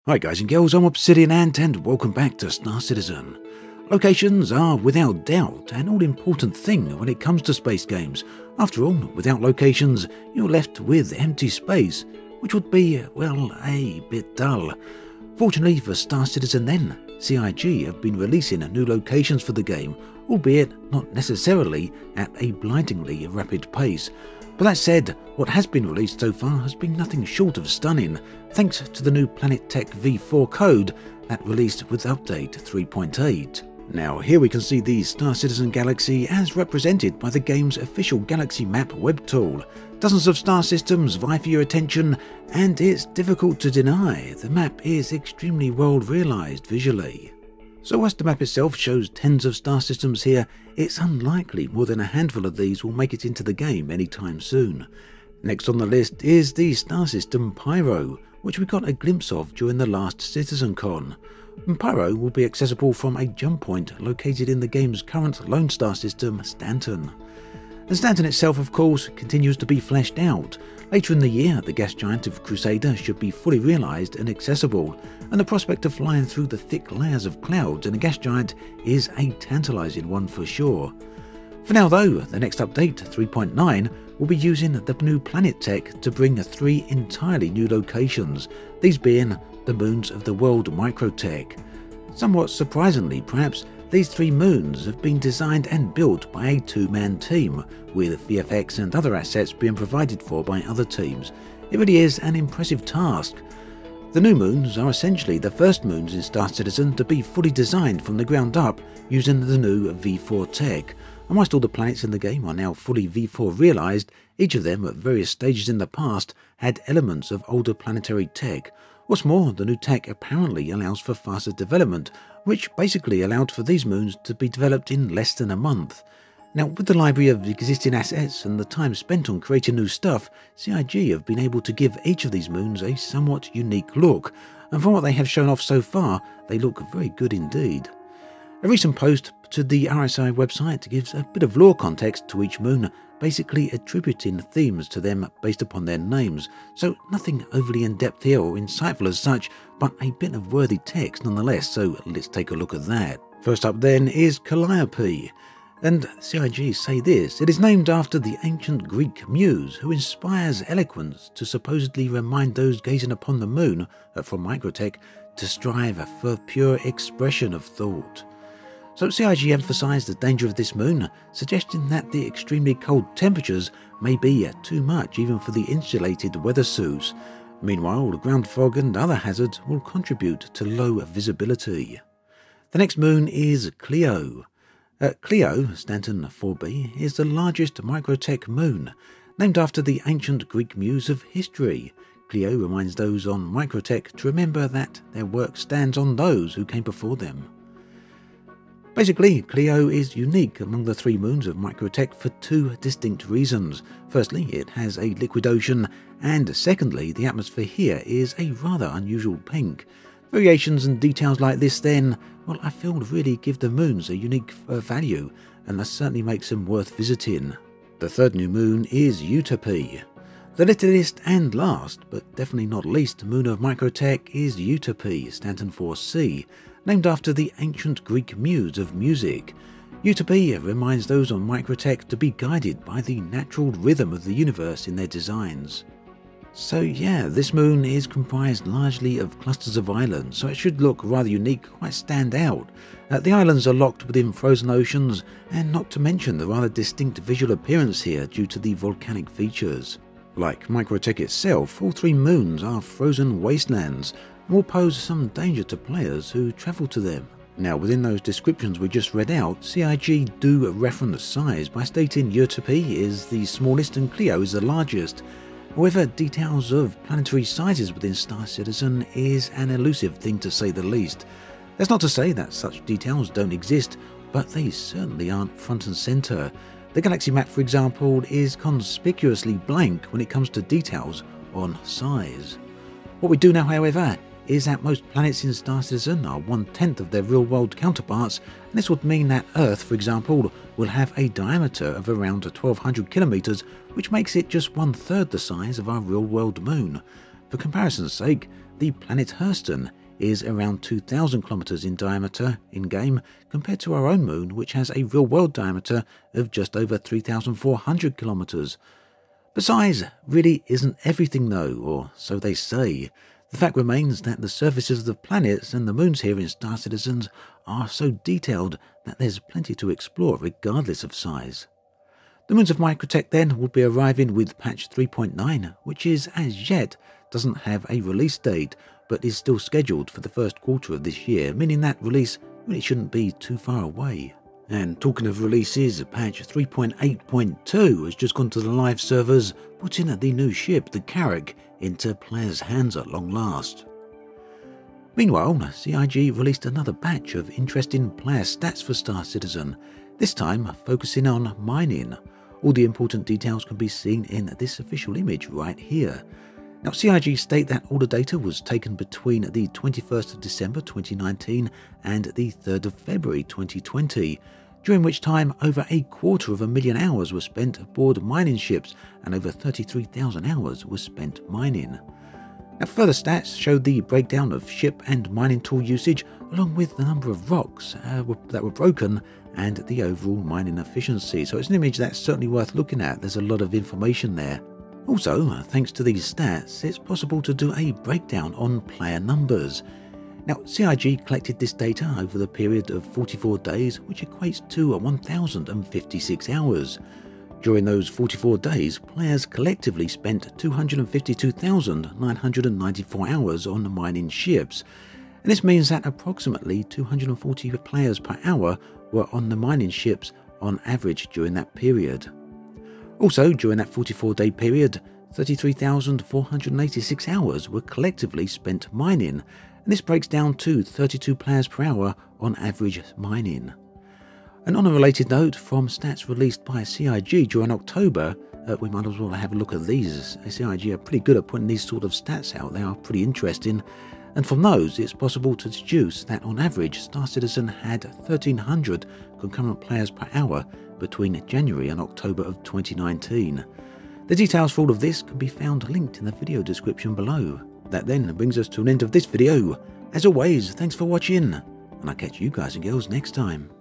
Hi guys and girls, I'm Obsidian Ant and welcome back to Star Citizen. Locations are without doubt an all-important thing when it comes to space games. After all, without locations, you're left with empty space, which would be, well, a bit dull. Fortunately for Star Citizen then, CIG have been releasing new locations for the game, albeit not necessarily at a blindingly rapid pace. But that said, what has been released so far has been nothing short of stunning, thanks to the new microTech v4 code that released with update 3.8. Now here we can see the Star Citizen galaxy as represented by the game's official galaxy map web tool. Dozens of star systems vie for your attention, and it's difficult to deny the map is extremely well realised visually. So whilst the map itself shows tens of star systems here, it's unlikely more than a handful of these will make it into the game anytime soon. Next on the list is the star system Pyro, which we got a glimpse of during the last CitizenCon. Pyro will be accessible from a jump point located in the game's current lone star system, Stanton. The Stanton itself, of course, continues to be fleshed out. Later in the year, the gas giant of Crusader should be fully realised and accessible, and the prospect of flying through the thick layers of clouds in a gas giant is a tantalising one for sure. For now though, the next update, 3.9, will be using the new microTech to bring 3 entirely new locations, these being the moons of the world microTech. Somewhat surprisingly perhaps, these 3 moons have been designed and built by a 2-man team, with VFX and other assets being provided for by other teams. It really is an impressive task. The new moons are essentially the first moons in Star Citizen to be fully designed from the ground up using the new V4 tech. And whilst all the planets in the game are now fully V4 realised, each of them at various stages in the past had elements of older planetary tech. What's more, the new tech apparently allows for faster development, which basically allowed for these moons to be developed in less than a month. Now, with the library of existing assets and the time spent on creating new stuff, CIG have been able to give each of these moons a somewhat unique look, and from what they have shown off so far, they look very good indeed. A recent post to the RSI website gives a bit of lore context to each moon, basically attributing themes to them based upon their names, so nothing overly in-depth here or insightful as such, but a bit of worthy text nonetheless, so let's take a look at that. First up then is Calliope, and CIG say this: it is named after the ancient Greek muse who inspires eloquence to supposedly remind those gazing upon the moon, from microTech, to strive for pure expression of thought. So CIG emphasised the danger of this moon, suggesting that the extremely cold temperatures may be too much even for the insulated weather suits. Meanwhile, ground fog and other hazards will contribute to low visibility. The next moon is Cleo. Cleo, Stanton 4b, is the largest microTech moon, named after the ancient Greek muse of history. Cleo reminds those on microTech to remember that their work stands on those who came before them. Basically, Cleo is unique among the 3 moons of microTech for 2 distinct reasons. Firstly, it has a liquid ocean, and secondly, the atmosphere here is a rather unusual pink. Variations and details like this then, well, I feel really give the moons a unique value, and that certainly makes them worth visiting. The third new moon is Euterpe. The littlest and last, but definitely not least, moon of microTech is Euterpe Stanton 4c, named after the ancient Greek muse of music. Utopia reminds those on microTech to be guided by the natural rhythm of the universe in their designs. So yeah, this moon is comprised largely of clusters of islands, so it should look rather unique, quite stand out. The islands are locked within frozen oceans, and not to mention the rather distinct visual appearance here due to the volcanic features. Like microTech itself, all 3 moons are frozen wastelands, and will pose some danger to players who travel to them. Now, within those descriptions we just read out, CIG do reference size by stating Euterpe is the smallest and Cleo is the largest. However, details of planetary sizes within Star Citizen is an elusive thing to say the least. That's not to say that such details don't exist, but they certainly aren't front and centre. The galaxy map, for example, is conspicuously blank when it comes to details on size. What we do know, however, is that most planets in Star Citizen are 1/10 of their real-world counterparts, and this would mean that Earth, for example, will have a diameter of around 1200 kilometers, which makes it just 1/3 the size of our real-world moon. For comparison's sake, the planet Hurston is around 2,000 kilometers in diameter in-game, compared to our own moon, which has a real-world diameter of just over 3,400 kilometers. But size really isn't everything though, or so they say. The fact remains that the surfaces of the planets and the moons here in Star Citizens are so detailed that there's plenty to explore regardless of size. The moons of microTech then will be arriving with patch 3.9, which is as yet doesn't have a release date, but is still scheduled for the first quarter of this year, meaning that release really shouldn't be too far away. And talking of releases, patch 3.8.2 has just gone to the live servers, putting the new ship, the Carrack, into players' hands at long last. Meanwhile, CIG released another batch of interesting player stats for Star Citizen, this time focusing on mining. All the important details can be seen in this official image right here. Now, CIG state that all the data was taken between the 21st of December 2019 and the 3rd of February 2020, during which time over 250,000 hours were spent aboard mining ships and over 33,000 hours were spent mining. Now, further stats showed the breakdown of ship and mining tool usage, along with the number of rocks that were broken and the overall mining efficiency. So it's an image that's certainly worth looking at. There's a lot of information there. Also, thanks to these stats, it's possible to do a breakdown on player numbers. Now, CIG collected this data over the period of 44 days, which equates to 1,056 hours. During those 44 days, players collectively spent 252,994 hours on mining ships, and this means that approximately 240 players per hour were on the mining ships on average during that period. Also, during that 44-day period, 33,486 hours were collectively spent mining, and this breaks down to 32 players per hour on average mining. And on a related note, from stats released by CIG during October, we might as well have a look at these. CIG are pretty good at putting these sort of stats out. They are pretty interesting. And from those, it's possible to deduce that on average, Star Citizen had 1,300 concurrent players per hour between January and October of 2019. The details for all of this can be found linked in the video description below. That then brings us to an end of this video. As always, thanks for watching, and I'll catch you guys and girls next time.